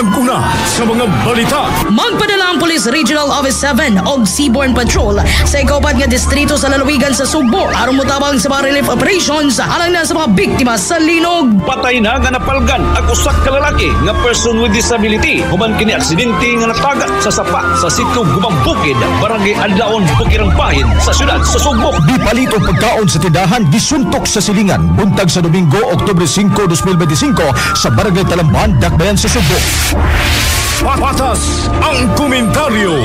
nag-una sa mga balita. Magpadala ang Police Regional Office 7 o Seaborne Patrol sa ikaupat nga distrito sa lalawigan sa Sugbo aron motabang sa mga relief operations alang na sa mga biktima sa linog. Patay na nga napalgan ang usak ka lalaki nga person with disability human kini aksidente nga natagat sa sapa sa sitio Gumambukid, Barangay Adlaon, Bukirang Bahin sa siyudad sa Sugbo. Di palit o pagkaon sa tindahan gisuntok sa silingan buntag sa Domingo, Oktubre 5, 2025 sa Barangay Talamban, Dakbayan sa Sugbo. Patas ang komentaryo.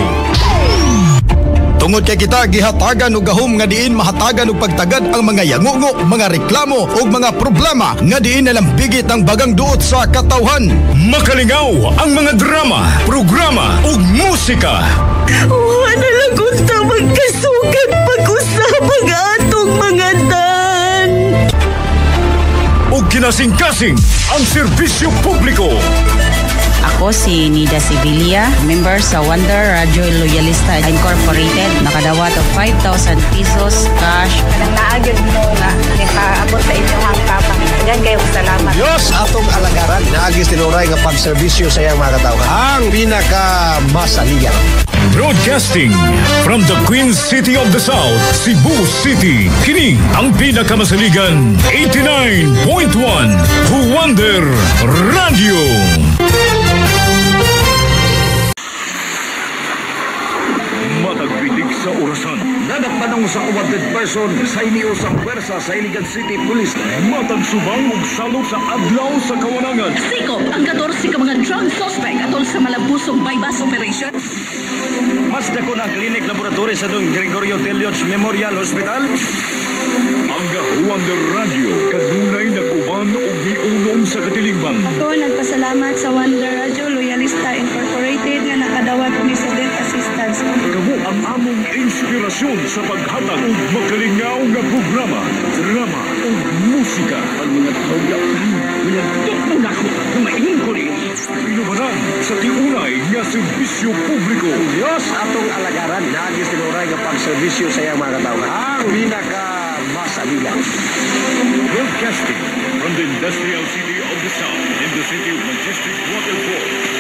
Tungod kay kita gihatagan og gahom nga diin mahatagan og pagtagad ang mga yangungo, mga reklamo ug mga problema nga diin nalambigit ang bagang duot sa katawhan. Makalingaw ang mga drama, programa ug musika. Wala lang kunta magkasugat pag-usap ang atong mga dan. Ug kinasing-kasing ang serbisyo publiko. Ako si Nida Sevilla, member sa Wonder Radio Loyalista Incorporated. Nakadawat og 5,000 pesos cash. Kanang naagad mo nga nakaabot sa inyong hangkapang. Yan kayo, salamat. Diyos, atong alagaran. Naagis tinuray nga pagservisyo sa iyang mga katawhan. Ang pinakamasaligan. Broadcasting from the Queen City of the South, Cebu City. Kini ang pinakamasaligan 89.1 Wonder Radio. Matagpitig sa orasan. Nadagtanong sa awarded person sa iniusang pwersa sa Iligan City Police. Matagsubang ug salog sa adlaw sa kawanangan. Sikop ang 14 ka mga drug suspect atol sa malabusong bypass operation. Mas dako na klinik laboratory sa Don Gregorio Delioch Memorial Hospital. Ang Wonder Radio kadunay nag-uban og giunom sa katilingban. Ako nagpasalamat sa Wonder Radio Loyalista Incorporated nga nakadawat ni sa death assistance. Kamo ang among inspirasyon sa paghatag og makalingaw nga programa, drama ug musika. Ang mga tawag Minagtok na ako kung maingon ko rin. Pinubaran sa tiunay nga serbisyo publiko. Diyos, atong alagaran. Naagis tinuray nga pagservisyo sa iyang mga katawhan. Ang pinakamasaligan. Broadcasting from the industrial city of the South in the city of Majestic Waterfall.